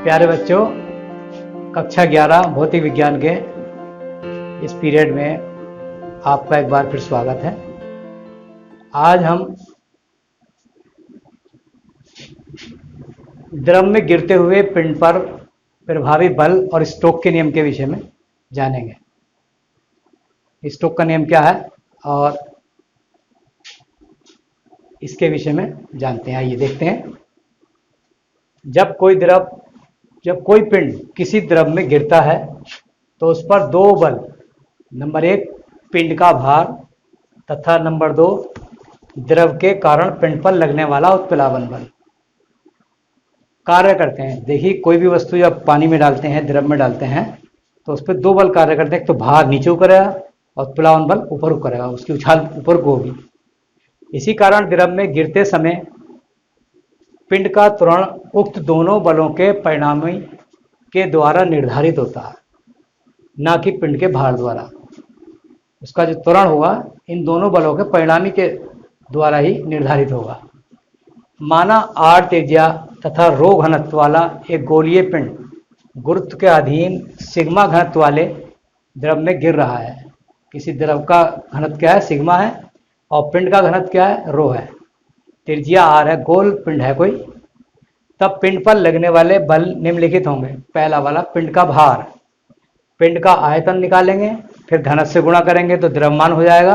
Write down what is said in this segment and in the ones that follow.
प्यारे बच्चों, कक्षा 11 भौतिक विज्ञान के इस पीरियड में आपका एक बार फिर स्वागत है। आज हम द्रव में गिरते हुए पिंड पर प्रभावी बल और स्टोक के नियम के विषय में जानेंगे। स्टोक का नियम क्या है और इसके विषय में जानते हैं। आइए देखते हैं। जब कोई पिंड किसी द्रव में गिरता है तो उस पर दो बल, नंबर 1 पिंड का भार तथा नंबर 2 द्रव के कारण पिंड पर लगने वाला उत्प्लावन बल कार्य करते हैं। देखिए, कोई भी वस्तु जब पानी में डालते हैं, द्रव में डालते हैं, तो उस पर दो बल कार्य करते हैं। एक तो भार नीचे को करेगा और उत्प्लावन बल ऊपर को करेगा, उसकी उछाल ऊपर को होगी। इसी कारण द्रव में गिरते समय पिंड का त्वरण उक्त दोनों बलों के परिणामी के द्वारा निर्धारित होता है, ना कि पिंड के भार द्वारा। उसका जो त्वरण होगा इन दोनों बलों के परिणामी के द्वारा ही निर्धारित होगा। माना आर त्रिज्या तथा रो घनत्व वाला एक गोलीय पिंड गुरुत्व के अधीन सिग्मा घनत्व वाले द्रव में गिर रहा है। किसी द्रव का घनत्व क्या है? सिग्मा है, और पिंड का घनत्व क्या है? रो है। त्रिज्या आर है, गोल पिंड है कोई। तब पिंड पर लगने वाले बल निम्नलिखित होंगे। पहला वाला पिंड का भार। पिंड का आयतन निकालेंगे, फिर घनत्व से गुणा करेंगे तो द्रव्यमान हो जाएगा,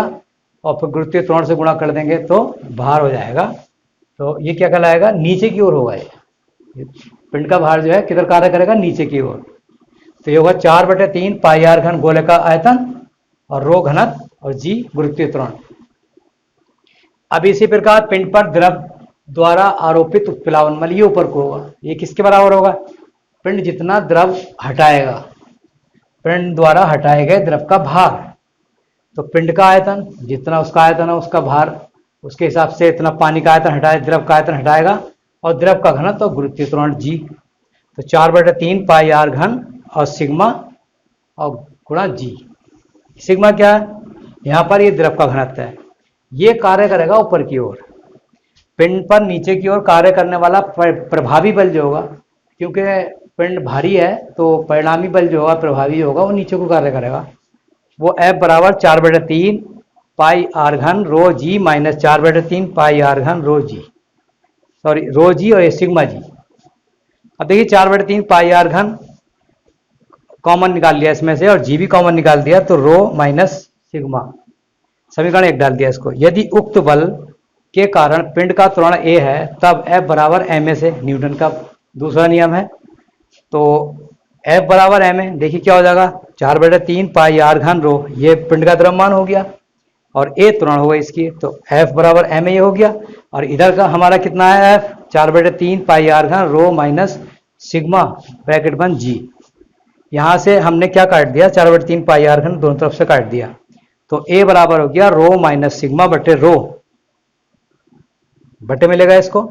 और फिर गुरुत्वीय त्वरण से गुणा कर देंगे तो भार हो जाएगा। तो ये क्या कहलाएगा? नीचे की ओर होगा। ये पिंड का भार जो है किधर कार्य करेगा? नीचे की ओर। तो ये होगा 4/3 पाई आर घन गोले का आयतन और रो घनत्व और जी गुरुत्वीय त्वरण। अब इसी प्रकार पिंड पर द्रव द्वारा आरोपित उत्प्लावन बल ये ऊपर को होगा। ये किसके बराबर होगा? पिंड जितना द्रव हटाएगा, पिंड द्वारा हटाए गए द्रव का भार। तो पिंड का आयतन जितना उसका आयतन है उसका भार, उसके हिसाब से इतना पानी का आयतन हटाए, द्रव का आयतन हटाएगा, और द्रव का घनत्व और गुरुत्वीय त्वरण जी। तो 4/3 पाई आर घन और सिग्मा और गुणा जी। सिग्मा क्या है? यहाँ पर ये द्रव का घनत्व है। ये कार्य करेगा ऊपर की ओर। पिंड पर नीचे की ओर कार्य करने वाला प्रभावी बल जो होगा, क्योंकि पिंड भारी है तो परिणामी बल जो होगा, प्रभावी होगा, वो नीचे को कार्य करेगा। वो F बराबर 4/3 पाई आर घन रो जी माइनस 4/3 पाई आर घन रो जी, सॉरी रो जी और ये सिग्मा जी। अब देखिए 4/3 पाई आर घन कॉमन निकाल लिया इसमें से, और जी भी कॉमन निकाल दिया, तो रो माइनस सिग्मा, समीकरण 1 डाल दिया इसको। यदि उक्त बल के कारण पिंड का त्वरण a है तब F बराबर ma से, न्यूटन का दूसरा नियम है। तो F बराबर ma, देखिए क्या हो जाएगा? 4/3 पाई आर घन रो, ये पिंड का द्रव्यमान हो गया, और a त्वरण होगा इसकी, तो F बराबर ma हो गया। और इधर का हमारा कितना है? F 4/3 पाई आर घन रो माइनस सिग्मा ब्रैकेट बंद जी। यहाँ से हमने क्या काट दिया? 4/3 पाई आर घन दोनों तरफ से काट दिया, तो a बराबर हो गया रो माइनस सिग्मा बटे रो, बटे मिलेगा इसको,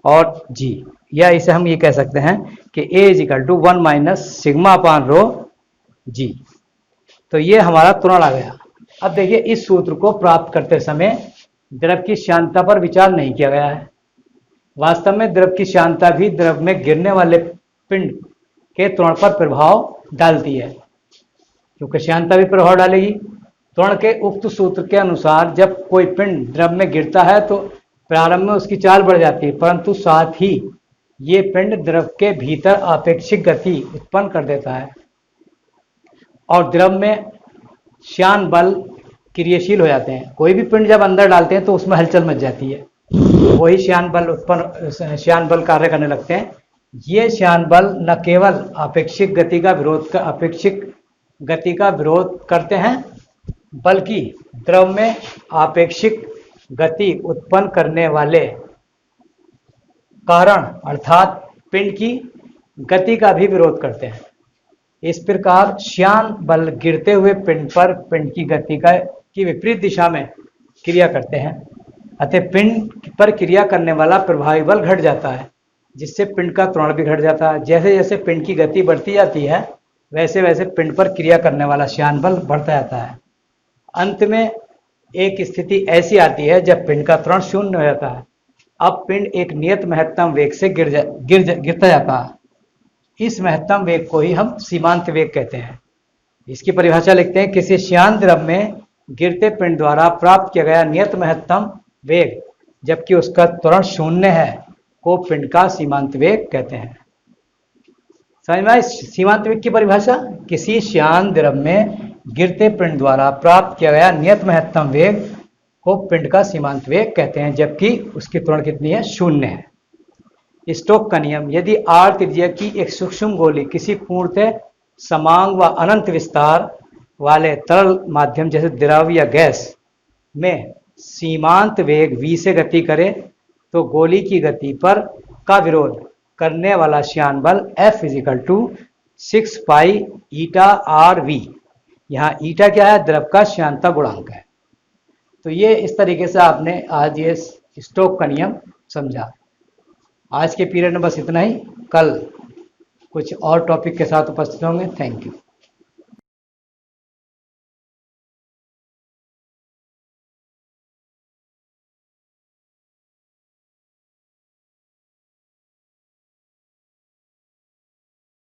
और जी, या इसे हम ये कह सकते हैं कि a = 1 माइनस सिग्मा अपान रो जी। तो ये हमारा त्वरण आ गया। अब देखिए, इस सूत्र को प्राप्त करते समय द्रव की श्यानता पर विचार नहीं किया गया है। वास्तव में द्रव की श्यानता भी द्रव में गिरने वाले पिंड के त्वरण पर प्रभाव डालती है, क्योंकि श्यानता भी प्रभाव डालेगी। त्वरण के उक्त सूत्र के अनुसार जब कोई पिंड द्रव में गिरता है तो प्रारंभ में उसकी चाल बढ़ जाती है, परंतु साथ ही ये पिंड द्रव के भीतर आपेक्षिक गति उत्पन्न कर देता है, और द्रव में श्यान बल क्रियाशील हो जाते हैं। कोई भी पिंड जब अंदर डालते हैं तो उसमें हलचल मच जाती है, वही श्यान बल कार्य करने लगते हैं। ये श्यान बल न केवल आपेक्षिक गति का विरोध करते हैं, बल्कि द्रव में आपेक्षिक गति उत्पन्न करने वाले कारण अर्थात पिंड की गति का भी विरोध करते हैं। इस प्रकार श्यान बल गिरते हुए पिंड पर पिंड की गति की विपरीत दिशा में क्रिया करते हैं, अतः पिंड पर क्रिया करने वाला प्रभावी बल घट जाता है, जिससे पिंड का त्वरण भी घट जाता है। जैसे जैसे पिंड की गति बढ़ती जाती है, वैसे वैसे पिंड पर क्रिया करने वाला श्यान बल बढ़ता जाता है। अंत में एक स्थिति ऐसी आती है जब पिंड का त्वरण शून्य हो जाता है। अब पिंड एक नियत महत्तम वेग से गिरता जाता है। इस महत्तम वेग को ही हम सीमांत वेग कहते हैं। इसकी परिभाषा लिखते हैं, किसी श्यान द्रव में गिरते पिंड द्वारा प्राप्त किया गया नियत महत्तम वेग जबकि उसका त्वरण शून्य है को पिंड का सीमांत वेग कहते हैं। समझ में आई सीमांत वेग की परिभाषा? किसी श्यान द्रव में गिरते पिंड द्वारा प्राप्त किया गया नियत महत्तम वेग को पिंड का सीमांत वेग कहते हैं जबकि उसकी त्वरण कितनी है? शून्य है। स्टोक का नियम, यदि r त्रिज्या की एक सूक्ष्म गोली किसी पूर्णतः समान व अनंत विस्तार वाले तरल माध्यम जैसे द्रव या गैस में सीमांत वेग v से गति करे तो गोली की गति पर का विरोध करने वाला श्यान बल F = 6 pi eta r v. यहाँ ईटा क्या है? द्रव का श्यानता गुणांक है। तो ये इस तरीके से आपने आज ये स्टोक का नियम समझा। आज के पीरियड में बस इतना ही। कल कुछ और टॉपिक के साथ उपस्थित होंगे। Thank you.